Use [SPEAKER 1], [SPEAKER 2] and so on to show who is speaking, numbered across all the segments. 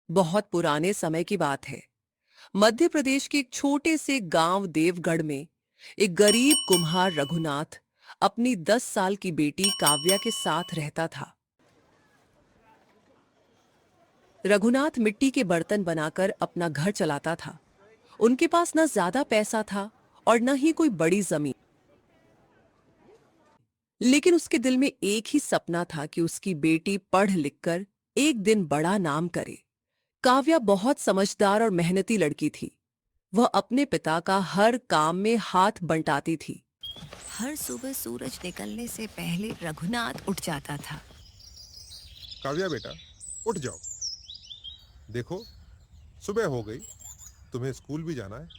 [SPEAKER 1] बहुत पुराने समय की बात है। मध्य प्रदेश के एक छोटे से गांव देवगढ़ में एक गरीब कुम्हार रघुनाथ अपनी 10 साल की बेटी काव्या के साथ रहता था। रघुनाथ मिट्टी के बर्तन बनाकर अपना घर चलाता था। उनके पास न ज्यादा पैसा था और न ही कोई बड़ी जमीन, लेकिन उसके दिल में एक ही सपना था कि उसकी बेटी पढ़ लिखकर एक दिन बड़ा नाम करे। काव्या बहुत समझदार और मेहनती लड़की थी। वह अपने पिता का हर काम में हाथ बंटाती थी।
[SPEAKER 2] हर सुबह सूरज निकलने से पहले रघुनाथ उठ जाता था।
[SPEAKER 3] काव्या बेटा, उठ जाओ। देखो, सुबह हो गई। तुम्हें स्कूल भी जाना है।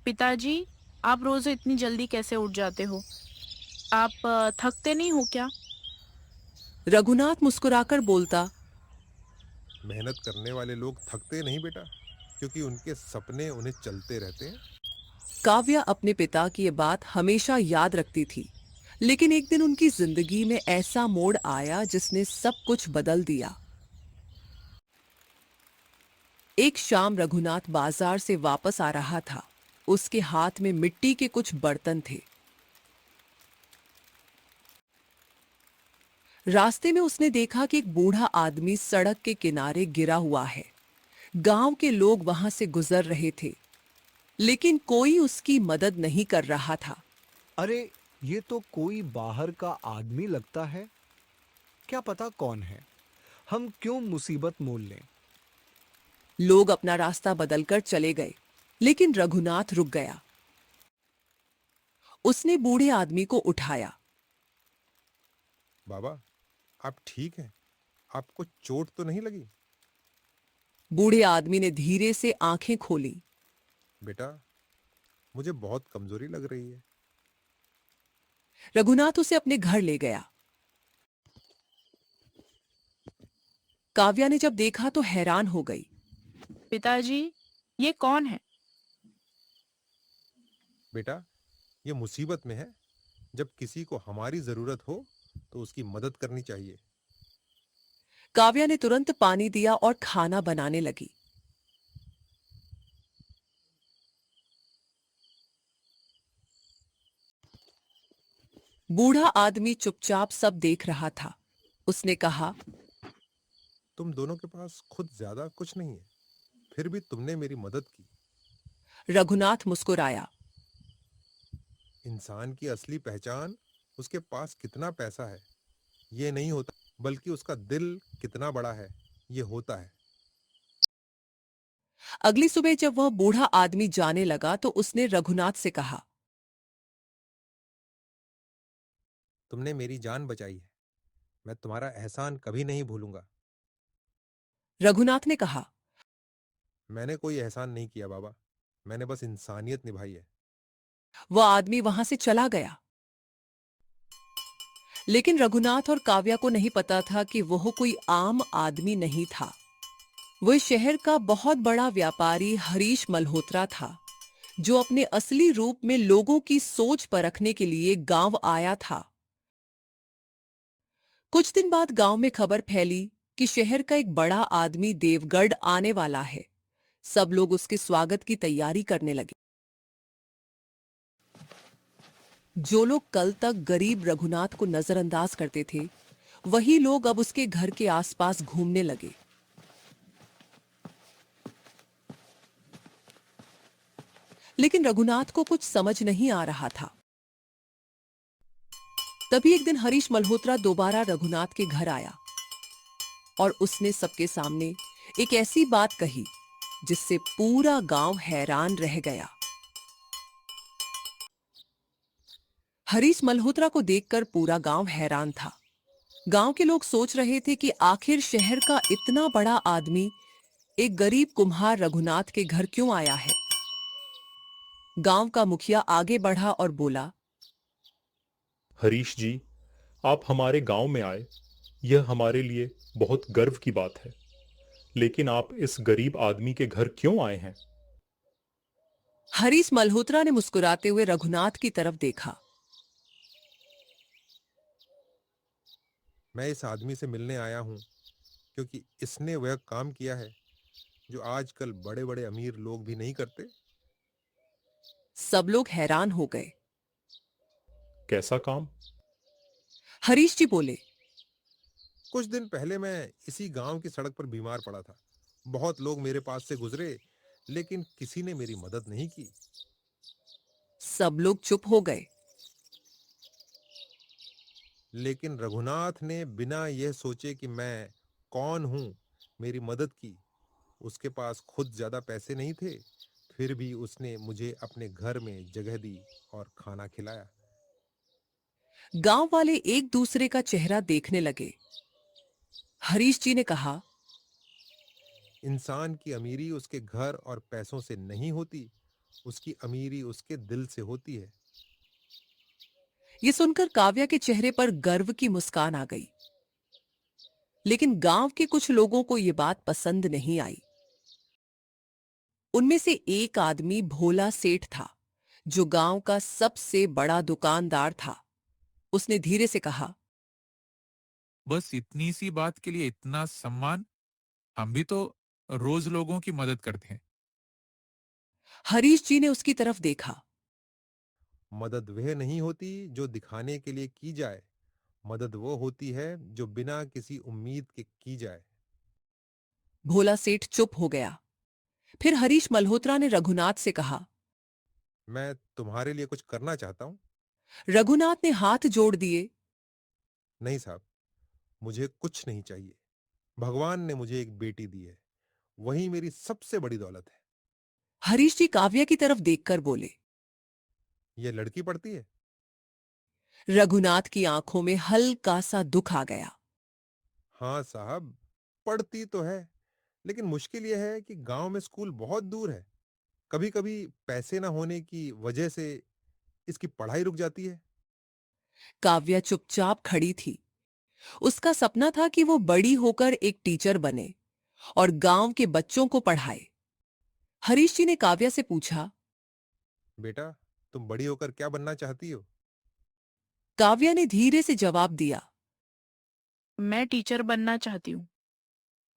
[SPEAKER 4] पिताजी, आप रोज इतनी जल्दी कैसे उठ जाते हो? आप थकते नहीं हो क्या?
[SPEAKER 1] रघुनाथ मुस्कुराकर बोलता,
[SPEAKER 3] मेहनत करने वाले लोग थकते नहीं बेटा, क्योंकि उनके सपने उन्हें चलते रहते हैं।
[SPEAKER 1] काव्या अपने पिता की ये बात हमेशा याद रखती थी। लेकिन एक दिन उनकी जिंदगी में ऐसा मोड़ आया जिसने सब कुछ बदल दिया। एक शाम रघुनाथ बाजार से वापस आ रहा था। उसके हाथ में मिट्टी के कुछ बर्तन थे। रास्ते में उसने देखा कि एक बूढ़ा आदमी सड़क के किनारे गिरा हुआ है। गांव के लोग वहां से गुजर रहे थे, लेकिन कोई उसकी मदद नहीं कर रहा था।
[SPEAKER 5] अरे, ये तो कोई बाहर का आदमी लगता है। क्या पता कौन है। हम क्यों मुसीबत मोल लें।
[SPEAKER 1] लोग अपना रास्ता बदलकर चले गए, लेकिन रघुनाथ रुक गया। उसने बूढ़े आदमी को उठाया।
[SPEAKER 3] बाबा, आप ठीक हैं? आपको चोट तो नहीं लगी?
[SPEAKER 1] बूढ़े आदमी ने धीरे से आंखें खोली।
[SPEAKER 3] बेटा, मुझे बहुत कमजोरी लग रही है।
[SPEAKER 1] रघुनाथ उसे अपने घर ले गया। काव्या ने जब देखा तो हैरान हो गई।
[SPEAKER 4] पिताजी, ये कौन है?
[SPEAKER 3] बेटा, ये मुसीबत में है। जब किसी को हमारी जरूरत हो तो उसकी मदद करनी चाहिए।
[SPEAKER 1] काव्या ने तुरंत पानी दिया और खाना बनाने लगी। बूढ़ा आदमी चुपचाप सब देख रहा था। उसने कहा,
[SPEAKER 3] तुम दोनों के पास खुद ज्यादा कुछ नहीं है, फिर भी तुमने मेरी मदद की।
[SPEAKER 1] रघुनाथ मुस्कुराया।
[SPEAKER 3] इंसान की असली पहचान उसके पास कितना पैसा है ये नहीं होता, बल्कि उसका दिल कितना बड़ा है ये होता है।
[SPEAKER 1] अगली सुबह जब वह बूढ़ा आदमी जाने लगा तो उसने रघुनाथ से कहा,
[SPEAKER 3] तुमने मेरी जान बचाई है। मैं तुम्हारा एहसान कभी नहीं भूलूंगा।
[SPEAKER 1] रघुनाथ ने कहा,
[SPEAKER 3] मैंने कोई एहसान नहीं किया बाबा, मैंने बस इंसानियत निभाई है।
[SPEAKER 1] वह आदमी वहां से चला गया। लेकिन रघुनाथ और काव्या को नहीं पता था कि वह कोई आम आदमी नहीं था। वह शहर का बहुत बड़ा व्यापारी हरीश मल्होत्रा था, जो अपने असली रूप में लोगों की सोच परखने के लिए गांव आया था। कुछ दिन बाद गांव में खबर फैली कि शहर का एक बड़ा आदमी देवगढ़ आने वाला है। सब लोग उसके स्वागत की तैयारी करने लगे। जो लोग कल तक गरीब रघुनाथ को नजरअंदाज करते थे, वही लोग अब उसके घर के आसपास घूमने लगे। लेकिन रघुनाथ को कुछ समझ नहीं आ रहा था। तभी एक दिन हरीश मल्होत्रा दोबारा रघुनाथ के घर आया और उसने सबके सामने एक ऐसी बात कही जिससे पूरा गांव हैरान रह गया। हरीश मल्होत्रा को देखकर पूरा गांव हैरान था। गांव के लोग सोच रहे थे कि आखिर शहर का इतना बड़ा आदमी एक गरीब कुम्हार रघुनाथ के घर क्यों आया है। गांव का मुखिया आगे बढ़ा और बोला,
[SPEAKER 6] हरीश जी, आप हमारे गांव में आए, यह हमारे लिए बहुत गर्व की बात है। लेकिन आप इस गरीब आदमी के घर क्यों आए हैं?
[SPEAKER 1] हरीश मल्होत्रा ने मुस्कुराते हुए रघुनाथ की तरफ देखा।
[SPEAKER 3] मैं इस आदमी से मिलने आया हूं क्योंकि इसने वह काम किया है जो आजकल बड़े-बड़े अमीर लोग भी नहीं करते।
[SPEAKER 1] सब लोग हैरान हो गए।
[SPEAKER 6] कैसा काम?
[SPEAKER 1] हरीश जी बोले,
[SPEAKER 3] कुछ दिन पहले मैं इसी गांव की सड़क पर बीमार पड़ा था। बहुत लोग मेरे पास से गुजरे, लेकिन किसी ने मेरी मदद नहीं की।
[SPEAKER 1] सब लोग चुप हो गए।
[SPEAKER 3] लेकिन रघुनाथ ने बिना यह सोचे कि मैं कौन हूं, मेरी मदद की। उसके पास खुद ज्यादा पैसे नहीं थे, फिर भी उसने मुझे अपने घर में जगह दी और खाना खिलाया।
[SPEAKER 1] गांव वाले एक दूसरे का चेहरा देखने लगे। हरीश जी ने कहा,
[SPEAKER 3] इंसान की अमीरी उसके घर और पैसों से नहीं होती, उसकी अमीरी उसके दिल से होती है।
[SPEAKER 1] यह सुनकर काव्या के चेहरे पर गर्व की मुस्कान आ गई। लेकिन गांव के कुछ लोगों को यह बात पसंद नहीं आई। उनमें से एक आदमी भोला सेठ था, जो गांव का सबसे बड़ा दुकानदार था। उसने धीरे से कहा,
[SPEAKER 7] बस इतनी सी बात के लिए इतना सम्मान? हम भी तो रोज लोगों की मदद करते हैं।
[SPEAKER 1] हरीश जी ने उसकी तरफ देखा।
[SPEAKER 3] मदद वह नहीं होती जो दिखाने के लिए की जाए, मदद वो होती है जो बिना किसी उम्मीद के की जाए।
[SPEAKER 1] भोला सेठ चुप हो गया। फिर हरीश मल्होत्रा ने रघुनाथ से कहा।
[SPEAKER 3] मैं तुम्हारे लिए कुछ करना चाहता हूं।
[SPEAKER 1] रघुनाथ ने हाथ जोड़ दिए।
[SPEAKER 3] नहीं साहब, मुझे कुछ नहीं चाहिए। भगवान ने मुझे एक बेटी दी है, वही मेरी सबसे बड़ी दौलत है।
[SPEAKER 1] हरीश जी काव्या की तरफ देखकर बोले।
[SPEAKER 3] यह लड़की पढ़ती है?
[SPEAKER 1] रघुनाथ की आंखों में हल्का सा दुख आ गया।
[SPEAKER 3] हाँ साहब, पढ़ती तो है, लेकिन मुश्किल यह है कि गांव में स्कूल बहुत दूर है। कभी कभी पैसे ना होने की वजह से इसकी पढ़ाई रुक जाती है।
[SPEAKER 1] काव्या चुपचाप खड़ी थी। उसका सपना था कि वो बड़ी होकर एक टीचर बने और गांव के बच्चों को पढ़ाए। हरीश जी ने काव्या से पूछा।
[SPEAKER 3] बेटा, तुम बड़ी होकर क्या बनना चाहती हो?
[SPEAKER 1] काव्या ने धीरे से जवाब दिया।
[SPEAKER 4] मैं टीचर बनना चाहती हूँ।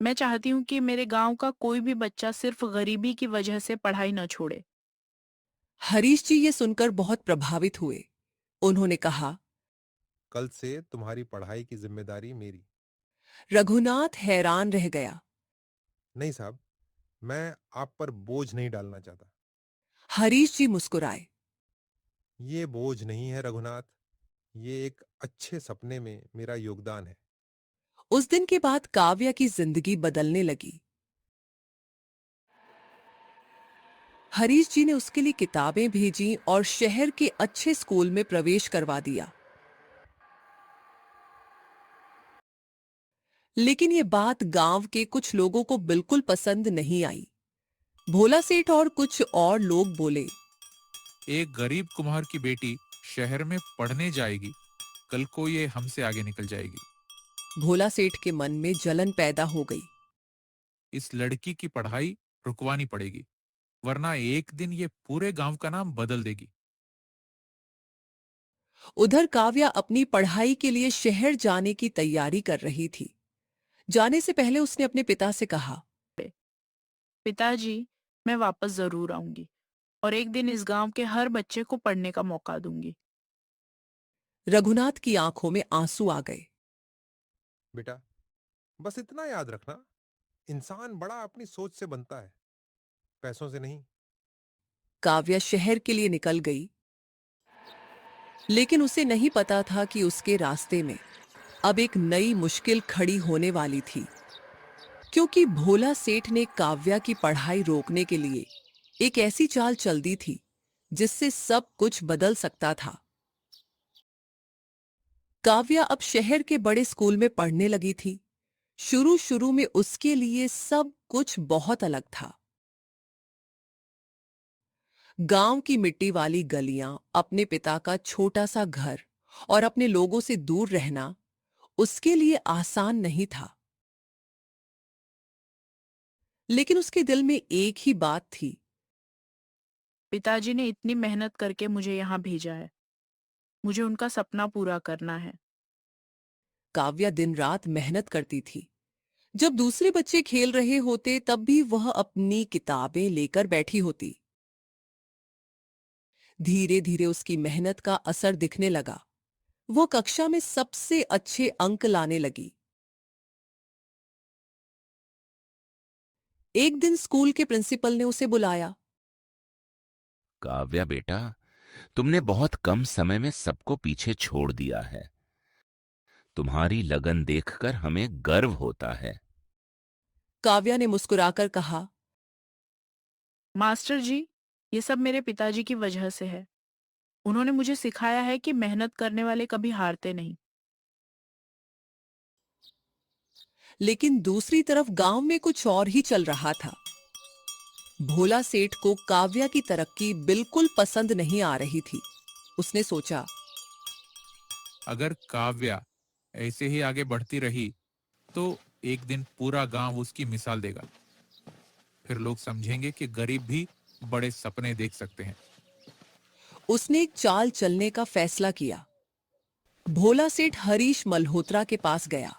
[SPEAKER 4] मैं चाहती हूँ कि मेरे गांव का कोई भी बच्चा सिर्फ गरीबी की वजह से पढ़ाई न छोड़े।
[SPEAKER 1] हरीश जी ये सुनकर बहुत प्रभावित हुए। उन्होंने कहा।
[SPEAKER 3] कल से तुम्हारी पढ़ाई की जिम्मेदारी मेरी।
[SPEAKER 1] रघुनाथ हैरान रह गया।
[SPEAKER 3] नहीं साहब, मैं आप पर बोझ नहीं डालना चाहता।
[SPEAKER 1] हरीश जी मुस्कुराए।
[SPEAKER 3] ये बोझ नहीं है रघुनाथ, ये एक अच्छे सपने में मेरा योगदान है।
[SPEAKER 1] उस दिन के बाद काव्या की जिंदगी बदलने लगी। हरीश जी ने उसके लिए किताबें भेजी और शहर के अच्छे स्कूल में प्रवेश करवा दिया। लेकिन ये बात गांव के कुछ लोगों को बिल्कुल पसंद नहीं आई। भोला सेठ और कुछ और लोग बोले।
[SPEAKER 7] एक गरीब कुम्हार की बेटी शहर में पढ़ने जाएगी, कल को ये हमसे आगे निकल जाएगी।
[SPEAKER 1] भोला सेठ के मन में जलन पैदा हो गई।
[SPEAKER 7] इस लड़की की पढ़ाई रुकवानी पड़ेगी, वरना एक दिन ये पूरे गांव का नाम बदल देगी।
[SPEAKER 1] उधर काव्या अपनी पढ़ाई के लिए शहर जाने की तैयारी कर रही थी। जाने से पहले उसने अपने पिता से कहा।
[SPEAKER 4] पिताजी, मैं वापस जरूर आऊंगी और एक दिन इस गांव के हर बच्चे को पढ़ने का मौका दूंगी।
[SPEAKER 1] रघुनाथ की आंखों में आंसू आ गए।
[SPEAKER 3] बेटा, बस इतना याद रखना, इंसान बड़ा अपनी सोच से बनता है, पैसों से नहीं।
[SPEAKER 1] काव्या शहर के लिए निकल गई। लेकिन उसे नहीं पता था कि उसके रास्ते में अब एक नई मुश्किल खड़ी होने वाली थी, क्योंकि भोला सेठ ने काव्या की पढ़ाई रोकने के लिए एक ऐसी चाल चल दी थी जिससे सब कुछ बदल सकता था। काव्या अब शहर के बड़े स्कूल में पढ़ने लगी थी। शुरू शुरू में उसके लिए सब कुछ बहुत अलग था। गांव की मिट्टी वाली गलियां, अपने पिता का छोटा सा घर और अपने लोगों से दूर रहना उसके लिए आसान नहीं था। लेकिन उसके दिल में एक ही बात थी।
[SPEAKER 4] पिताजी ने इतनी मेहनत करके मुझे यहाँ भेजा है, मुझे उनका सपना पूरा करना है।
[SPEAKER 1] काव्या दिन रात मेहनत करती थी, जब दूसरे बच्चे खेल रहे होते तब भी वह अपनी किताबें लेकर बैठी होती। धीरे धीरे उसकी मेहनत का असर दिखने लगा। वो कक्षा में सबसे अच्छे अंक लाने लगी। एक दिन स्कूल के प्रिंसिपल ने उसे बुलाया।
[SPEAKER 8] काव्या बेटा, तुमने बहुत कम समय में सबको पीछे छोड़ दिया है। तुम्हारी लगन देखकर हमें गर्व होता है।
[SPEAKER 1] काव्या ने मुस्कुराकर कहा,
[SPEAKER 4] मास्टर जी, ये सब मेरे पिताजी की वजह से है। उन्होंने मुझे सिखाया है कि मेहनत करने वाले कभी हारते नहीं।
[SPEAKER 1] लेकिन दूसरी तरफ गांव में कुछ और ही चल रहा था। भोला सेठ को काव्या की तरक्की बिल्कुल पसंद नहीं आ रही थी। उसने सोचा,
[SPEAKER 7] अगर काव्या ऐसे ही आगे बढ़ती रही तो एक दिन पूरा गांव उसकी मिसाल देगा। फिर लोग समझेंगे कि गरीब भी बड़े सपने देख सकते हैं।
[SPEAKER 1] उसने एक चाल चलने का फैसला किया। भोला सेठ हरीश मल्होत्रा के पास गया।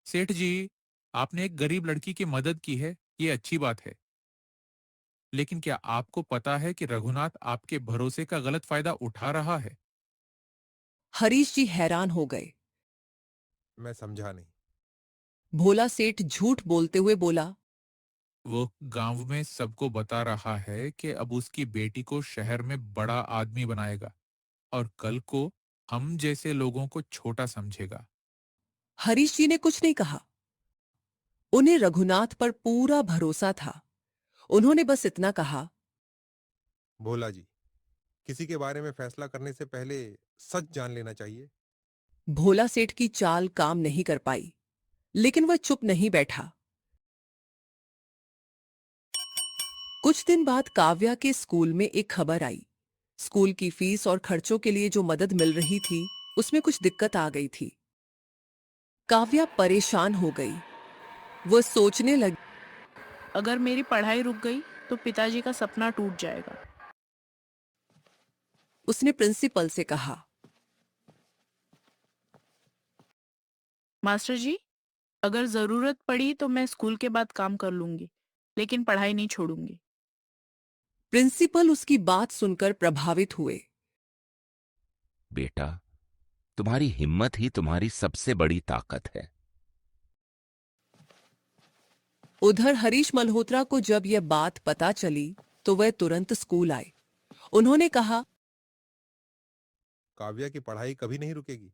[SPEAKER 7] सेठ जी, आपने एक गरीब लड़की की मदद की है, ये अच्छी बात है। लेकिन क्या आपको पता है कि रघुनाथ आपके भरोसे का गलत फायदा उठा रहा है?
[SPEAKER 1] हरीश जी हैरान हो गए।
[SPEAKER 3] मैं समझा नहीं।
[SPEAKER 1] भोला सेठ झूठ बोलते हुए बोला,
[SPEAKER 7] वो गांव में सबको बता रहा है कि अब उसकी बेटी को शहर में बड़ा आदमी बनाएगा और कल को हम जैसे लोगों को छोटा समझेगा।
[SPEAKER 1] हरीश जी ने कुछ नहीं कहा। उन्हें रघुनाथ पर पूरा भरोसा था। उन्होंने बस इतना कहा,
[SPEAKER 3] भोला जी, किसी के बारे में फैसला करने से पहले सच जान लेना चाहिए।
[SPEAKER 1] भोला सेठ की चाल काम नहीं कर पाई, लेकिन वह चुप नहीं बैठा। कुछ दिन बाद काव्या के स्कूल में एक खबर आई। स्कूल की फीस और खर्चों के लिए जो मदद मिल रही थी, उसमें कुछ दिक्कत आ गई थी। काव्या परेशान हो गई। वह सोचने लगी,
[SPEAKER 4] अगर मेरी पढ़ाई रुक गई तो पिताजी का सपना टूट जाएगा।
[SPEAKER 1] उसने प्रिंसिपल से कहा,
[SPEAKER 4] मास्टर जी, अगर जरूरत पड़ी तो मैं स्कूल के बाद काम कर लूंगी, लेकिन पढ़ाई नहीं छोड़ूंगी।
[SPEAKER 1] प्रिंसिपल उसकी बात सुनकर प्रभावित हुए।
[SPEAKER 8] बेटा, तुम्हारी हिम्मत ही तुम्हारी सबसे बड़ी ताकत है।
[SPEAKER 1] उधर हरीश मल्होत्रा को जब यह बात पता चली तो वह तुरंत स्कूल आए। उन्होंने कहा,
[SPEAKER 3] काव्या की पढ़ाई कभी नहीं रुकेगी।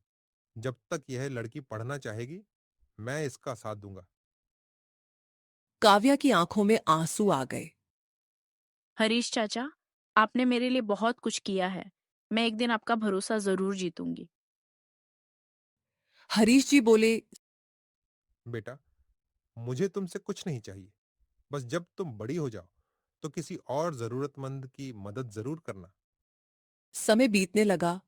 [SPEAKER 3] जब तक यह लड़की पढ़ना चाहेगी, मैं इसका साथ दूंगा।
[SPEAKER 1] काव्या की आंखों में आंसू आ गए।
[SPEAKER 4] हरीश चाचा, आपने मेरे लिए बहुत कुछ किया है। मैं एक दिन आपका भरोसा जरूर जीतूंगी।
[SPEAKER 1] हरीश जी बोले,
[SPEAKER 3] बेटा, मुझे तुमसे कुछ नहीं चाहिए। बस जब तुम बड़ी हो जाओ तो किसी और जरूरतमंद की मदद जरूर करना।
[SPEAKER 1] समय बीतने लगा।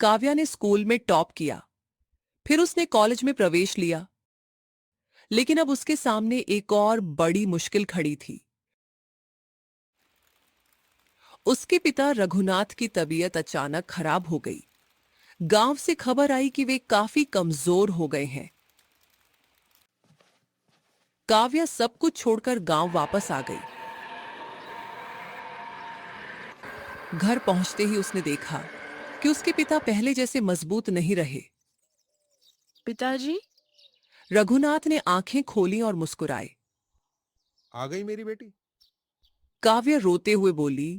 [SPEAKER 1] काव्या ने स्कूल में टॉप किया। फिर उसने कॉलेज में प्रवेश लिया। लेकिन अब उसके सामने एक और बड़ी मुश्किल खड़ी थी। उसके पिता रघुनाथ की तबीयत अचानक खराब हो गई। गांव से खबर आई कि वे काफी कमजोर हो गए हैं। काव्या सब कुछ छोड़कर गांव वापस आ गई। घर पहुंचते ही उसने देखा कि उसके पिता पहले जैसे मजबूत नहीं रहे।
[SPEAKER 4] पिताजी,
[SPEAKER 1] रघुनाथ ने आंखें खोली और मुस्कुराए।
[SPEAKER 3] आ गई मेरी बेटी।
[SPEAKER 1] काव्या रोते हुए बोली,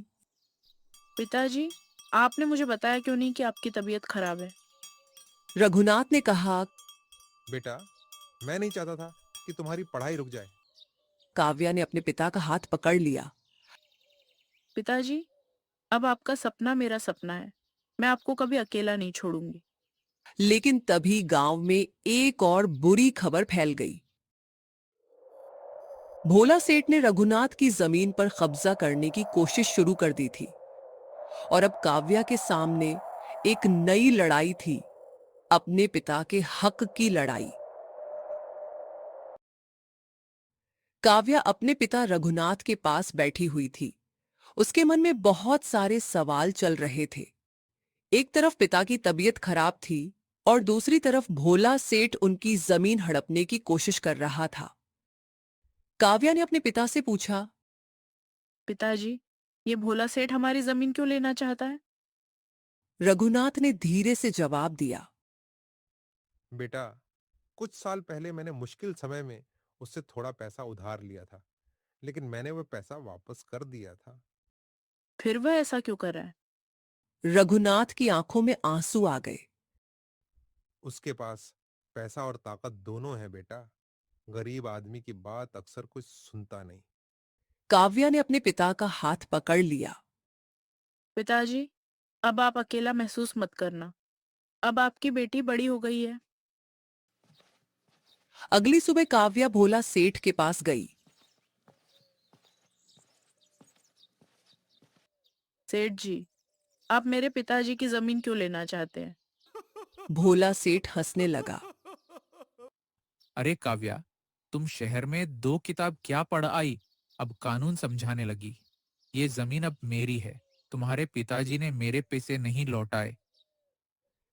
[SPEAKER 4] पिताजी, आपने मुझे बताया क्यों नहीं कि आपकी तबीयत खराब है?
[SPEAKER 1] रघुनाथ ने कहा।
[SPEAKER 3] बेटा, मैं नहीं चाहता था कि तुम्हारी पढ़ाई रुक जाए।
[SPEAKER 1] काव्या ने अपने पिता का हाथ पकड़ लिया।
[SPEAKER 4] पिताजी, अब आपका सपना मेरा सपना है। मैं आपको कभी अकेला नहीं छोड़ूंगी।
[SPEAKER 1] लेकिन तभी गांव में एक और बुरी खबर फैल गई। भोला सेठ ने रघुनाथ की जमीन पर कब्जा करने की कोशिश शुरू कर दी थी। और अब काव्या के सामने एक नई लड़ाई थी, अपने पिता के हक की लड़ाई। काव्या अपने पिता रघुनाथ के पास बैठी हुई थी। उसके मन में बहुत सारे सवाल चल रहे थे। एक तरफ पिता की तबीयत खराब थी और दूसरी तरफ भोला सेठ उनकी जमीन हड़पने की कोशिश कर रहा था। काव्या ने अपने पिता से पूछा,
[SPEAKER 4] पिताजी, ये भोला सेठ हमारी जमीन क्यों लेना चाहता है?
[SPEAKER 1] रघुनाथ ने धीरे से जवाब दिया,
[SPEAKER 3] बेटा, कुछ साल पहले मैंने मुश्किल समय में उससे थोड़ा पैसा उधार लिया था, लेकिन मैंने वह पैसा वापस कर दिया था।
[SPEAKER 4] फिर वह ऐसा क्यों कर रहा है?
[SPEAKER 1] रघुनाथ की आंखों में आंसू आ गए।
[SPEAKER 3] उसके पास पैसा और ताकत दोनों है बेटा। गरीब आदमी की बात अक्सर कोई सुनता नहीं।
[SPEAKER 1] काव्या ने अपने पिता का हाथ पकड़ लिया।
[SPEAKER 4] पिताजी, अब आप अकेला महसूस मत करना। अब आपकी बेटी बड़ी हो गई है।
[SPEAKER 1] अगली सुबह काव्या भोला सेठ के पास गई।
[SPEAKER 4] सेठ जी, आप मेरे पिताजी की जमीन क्यों लेना चाहते हैं?
[SPEAKER 1] भोला सेठ हंसने लगा।
[SPEAKER 7] अरे काव्या, तुम शहर में 2 किताब क्या पढ़ आई, अब कानून समझाने लगी। ये जमीन अब मेरी है। तुम्हारे पिताजी ने मेरे पैसे नहीं लौटाए।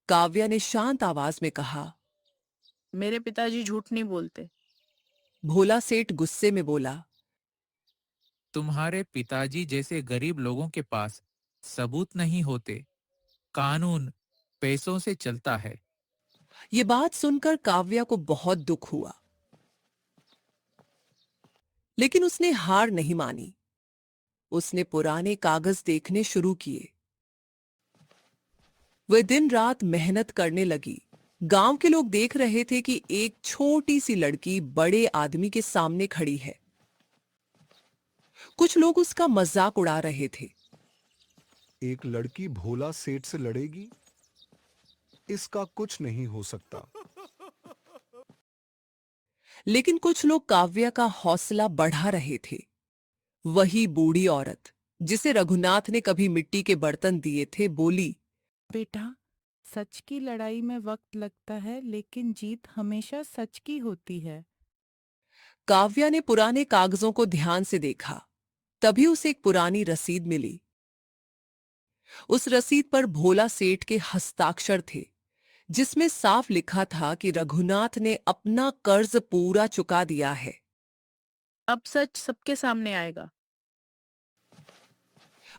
[SPEAKER 1] काव्या ने शांत आवाज में कहा।
[SPEAKER 4] मेरे पिताजी झूठ नहीं बोलते।
[SPEAKER 1] भोला सेठ गुस्से में बोला,
[SPEAKER 7] तुम्हारे पिताजी जैसे गरीब लोगों के पास सबूत नहीं होते। कानून पैसों से चलता है।
[SPEAKER 1] ये बात सुनकर काव्या को बहुत दुख हुआ, लेकिन उसने हार नहीं मानी। उसने पुराने कागज देखने शुरू किए। वह दिन रात मेहनत करने लगी। गांव के लोग देख रहे थे कि एक छोटी सी लड़की बड़े आदमी के सामने खड़ी है। कुछ लोग उसका मजाक उड़ा रहे थे।
[SPEAKER 5] एक लड़की भोला सेठ से लड़ेगी? इसका कुछ नहीं हो सकता।
[SPEAKER 1] लेकिन कुछ लोग काव्या का हौसला बढ़ा रहे थे। वही बूढ़ी औरत जिसे रघुनाथ ने कभी मिट्टी के बर्तन दिए थे, बोली,
[SPEAKER 9] बेटा, सच की लड़ाई में वक्त लगता है, लेकिन जीत हमेशा सच की होती है।
[SPEAKER 1] काव्या ने पुराने कागजों को ध्यान से देखा। तभी उसे एक पुरानी रसीद मिली। उस रसीद पर भोला सेठ के हस्ताक्षर थे, जिसमें साफ लिखा था कि रघुनाथ ने अपना कर्ज पूरा चुका दिया है।
[SPEAKER 4] अब सच सबके सामने आएगा।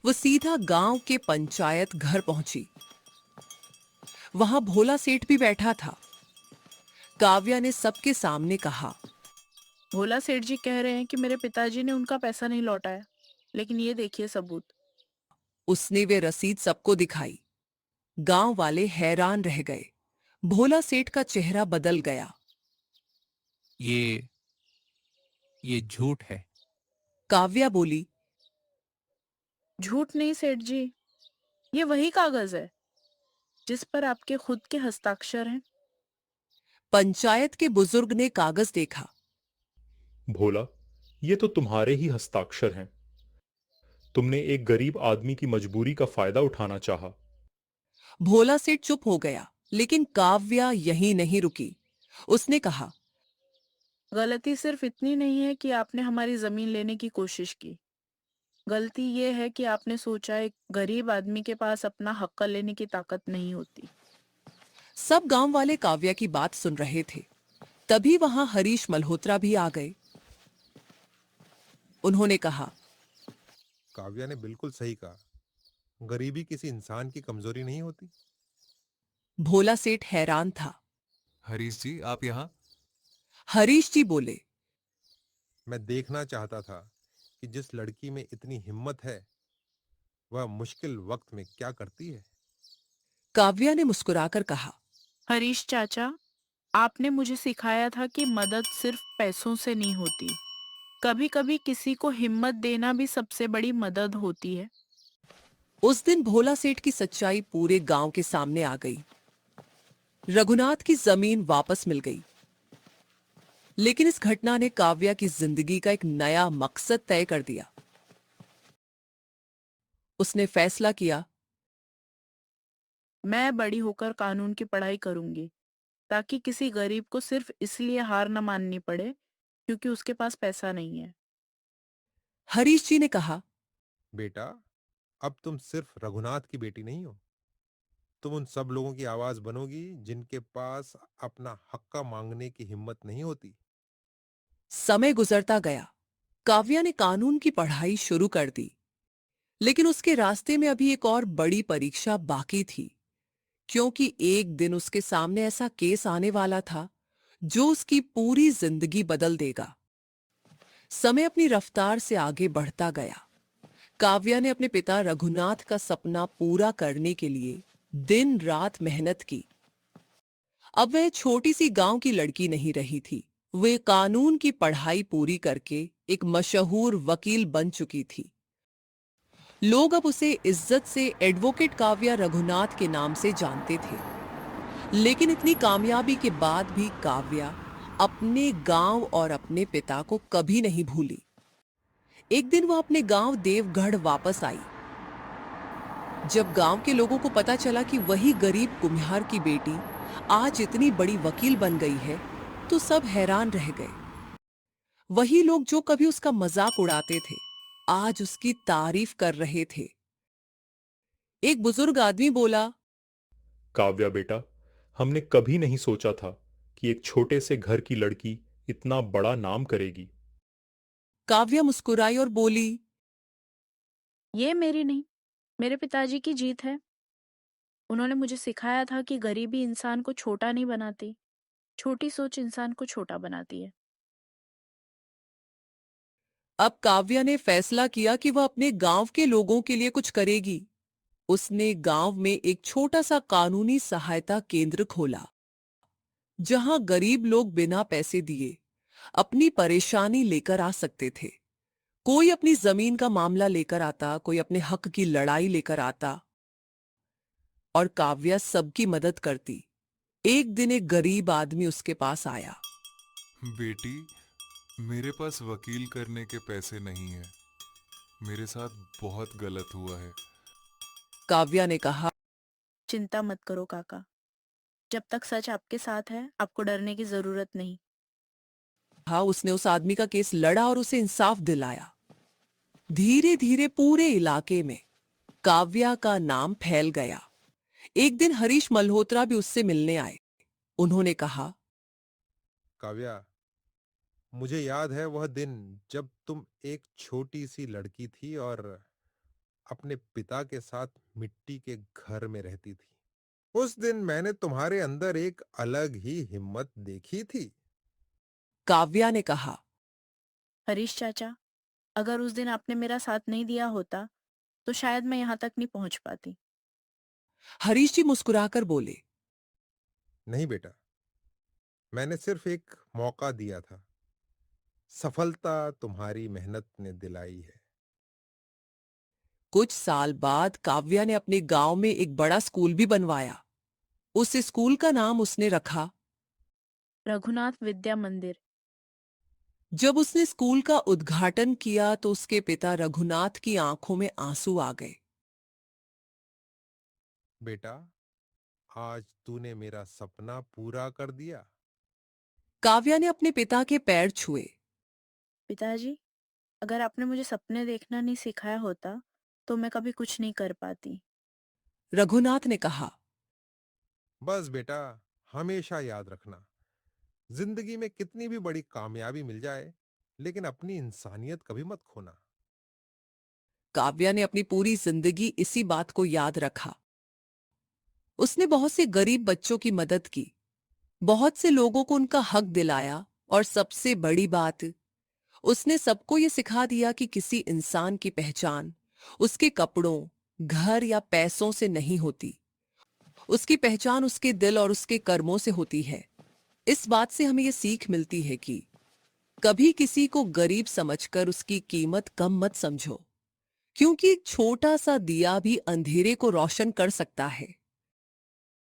[SPEAKER 1] वो सीधा गांव के पंचायत घर पहुंची। वहां भोला सेठ भी बैठा था। काव्या ने सबके सामने कहा,
[SPEAKER 4] भोला सेठ जी कह रहे हैं कि मेरे पिताजी ने उनका पैसा नहीं लौटाया, लेकिन ये देखिए सबूत।
[SPEAKER 1] उसने वे रसीद सबको दिखाई। गांव वाले हैरान रह गए। भोला सेठ का चेहरा बदल गया।
[SPEAKER 7] ये ये झूठ है।
[SPEAKER 1] काव्या बोली,
[SPEAKER 4] झूठ नहीं सेठ जी, ये वही कागज है जिस पर आपके खुद के हस्ताक्षर हैं।
[SPEAKER 1] पंचायत के बुजुर्ग ने कागज देखा।
[SPEAKER 6] भोला, ये तो तुम्हारे ही हस्ताक्षर हैं। तुमने एक गरीब आदमी की मजबूरी का फायदा उठाना चाहा।
[SPEAKER 1] भोला सेठ चुप हो गया, लेकिन काव्या यहीं नहीं रुकी। उसने कहा,
[SPEAKER 4] गलती सिर्फ इतनी नहीं है कि आपने हमारी जमीन लेने की कोशिश की। गलती ये है कि आपने सोचा एक गरीब आदमी के पास अपना हक लेने की ताकत नहीं होती।
[SPEAKER 1] सब गांव वाले काव्या की बात सुन रहे थे। तभी वहां हरीश मल्होत्रा भी आ गए। उन्होंने कहा,
[SPEAKER 3] काव्या ने बिल्कुल सही कहा। गरीबी किसी इंसान की कमजोरी नहीं होती।
[SPEAKER 1] भोला सेठ हैरान था।
[SPEAKER 10] हरीश जी, आप यहाँ?
[SPEAKER 1] हरीश जी बोले,
[SPEAKER 3] मैं देखना चाहता था कि जिस लड़की में इतनी हिम्मत है, वह मुश्किल वक्त में क्या करती है।
[SPEAKER 1] काव्या ने मुस्कुराकर कहा,
[SPEAKER 4] हरीश चाचा, आपने मुझे सिखाया था कि मदद सिर्फ पैसों से नहीं होती। कभी कभी किसी को हिम्मत देना भी सबसे बड़ी मदद होती है।
[SPEAKER 1] उस दिन भोला सेठ की सच्चाई पूरे गांव के सामने आ गई। रघुनाथ की जमीन वापस मिल गई। लेकिन इस घटना ने काव्या की जिंदगी का एक नया मकसद तय कर दिया। उसने फैसला किया,
[SPEAKER 4] मैं बड़ी होकर कानून की पढ़ाई करूंगी, ताकि किसी गरीब को सिर्फ इसलिए हार न माननी पड़े क्योंकि उसके पास पैसा नहीं है।
[SPEAKER 1] हरीश जी ने कहा,
[SPEAKER 3] बेटा, अब तुम सिर्फ रघुनाथ की बेटी नहीं हो, तुम उन सब लोगों की आवाज बनोगी जिनके पास अपना हक्का मांगने की हिम्मत नहीं होती।
[SPEAKER 1] समय गुजरता गया। काव्या ने कानून की पढ़ाई शुरू कर दी, लेकिन उसके रास्ते में अभी एक और बड़ी परीक्षा बाकी थी, क्योंकि एक दिन उसके सामने ऐसा केस आने वाला था जो उसकी पूरी जिंदगी बदल देगा। समय अपनी रफ्तार से आगे बढ़ता गया। काव्या ने अपने पिता रघुनाथ का सपना पूरा करने के लिए दिन रात मेहनत की। अब वह छोटी सी गांव की लड़की नहीं रही थी। वे कानून की पढ़ाई पूरी करके एक मशहूर वकील बन चुकी थी। लोग अब उसे इज्जत से एडवोकेट काव्या रघुनाथ के नाम से जानते थे। लेकिन इतनी कामयाबी के बाद भी काव्या अपने गांव और अपने पिता को कभी नहीं भूली। एक दिन वह अपने गांव देवगढ़ वापस आई। जब गांव के लोगों को पता चला कि वही गरीब कुम्हार की बेटी आज इतनी बड़ी वकील बन गई है, तो सब हैरान रह गए। वही लोग जो कभी उसका मजाक उड़ाते थे, आज उसकी तारीफ कर रहे थे। एक बुजुर्ग आदमी बोला,
[SPEAKER 6] काव्या बेटा, हमने कभी नहीं सोचा था कि एक छोटे से घर की लड़की इतना बड़ा नाम करेगी।
[SPEAKER 1] काव्या मुस्कुराई और बोली,
[SPEAKER 4] ये मेरी नहीं, मेरे पिताजी की जीत है। उन्होंने मुझे सिखाया था कि गरीबी इंसान को छोटा नहीं बनाती, छोटी सोच इंसान को छोटा बनाती है।
[SPEAKER 1] अब काव्या ने फैसला किया कि वह अपने गांव के लोगों के लिए कुछ करेगी। उसने गांव में एक छोटा सा कानूनी सहायता केंद्र खोला, जहां गरीब लोग बिना पैसे दिए अपनी परेशानी लेकर आ सकते थे। कोई अपनी जमीन का मामला लेकर आता, कोई अपने हक की लड़ाई लेकर आता, और काव्या सबकी मदद करती। एक दिन एक गरीब आदमी उसके पास आया।
[SPEAKER 10] बेटी, मेरे पास वकील करने के पैसे नहीं है। मेरे साथ बहुत गलत हुआ है।
[SPEAKER 1] काव्या ने कहा,
[SPEAKER 4] चिंता मत करो काका, जब तक सच आपके साथ है आपको डरने की जरूरत नहीं।
[SPEAKER 1] उसने उस आदमी का केस लड़ा और उसे इंसाफ दिलाया। धीरे धीरे पूरे इलाके में काव्या का नाम फैल गया। एक दिन हरीश मल्होत्रा भी उससे मिलने आए। उन्होंने कहा,
[SPEAKER 3] काव्या, मुझे याद है वह दिन जब तुम एक छोटी सी लड़की थी और अपने पिता के साथ मिट्टी के घर में रहती थी। उस दिन मैंने तुम्हारे अंदर एक अलग ही हिम्मत देखी थी।
[SPEAKER 1] काव्या ने कहा,
[SPEAKER 4] हरीश चाचा, अगर उस दिन आपने मेरा साथ नहीं दिया होता तो शायद मैं यहाँ तक नहीं पहुंच पाती।
[SPEAKER 1] हरीश जी मुस्कुराकर बोले,
[SPEAKER 3] नहीं बेटा, मैंने सिर्फ एक मौका दिया था। सफलता तुम्हारी मेहनत ने दिलाई है।
[SPEAKER 1] कुछ साल बाद काव्या ने अपने गांव में एक बड़ा स्कूल भी बनवाया। उस स्कूल का नाम उसने रखा।
[SPEAKER 4] रघुनाथ विद्या मंदिर।
[SPEAKER 1] जब उसने स्कूल का उद्घाटन किया तो उसके पिता रघुनाथ की आंखों में आंसू आ गए।
[SPEAKER 3] बेटा, आज तूने मेरा सपना पूरा कर दिया।
[SPEAKER 1] काव्या ने अपने पिता के पैर छुए।
[SPEAKER 4] पिताजी, अगर आपने मुझे सपने देखना नहीं सिखाया होता तो मैं कभी कुछ नहीं कर पाती।
[SPEAKER 1] रघुनाथ ने कहा,
[SPEAKER 3] बस बेटा, हमेशा याद रखना, जिंदगी में कितनी भी बड़ी कामयाबी मिल जाए, लेकिन अपनी इंसानियत कभी मत खोना।
[SPEAKER 1] काव्या ने अपनी पूरी जिंदगी इसी बात को याद रखा। उसने बहुत से गरीब बच्चों की मदद की, बहुत से लोगों को उनका हक दिलाया, और सबसे बड़ी बात, उसने सबको ये सिखा दिया कि किसी इंसान की पहचान उसके कपड़ों, घर या पैसों से नहीं होती। उसकी पहचान उसके दिल और उसके कर्मों से होती है। इस बात से हमें यह सीख मिलती है कि कभी किसी को गरीब समझकर उसकी कीमत कम मत समझो, क्योंकि एक छोटा सा दिया भी अंधेरे को रोशन कर सकता है।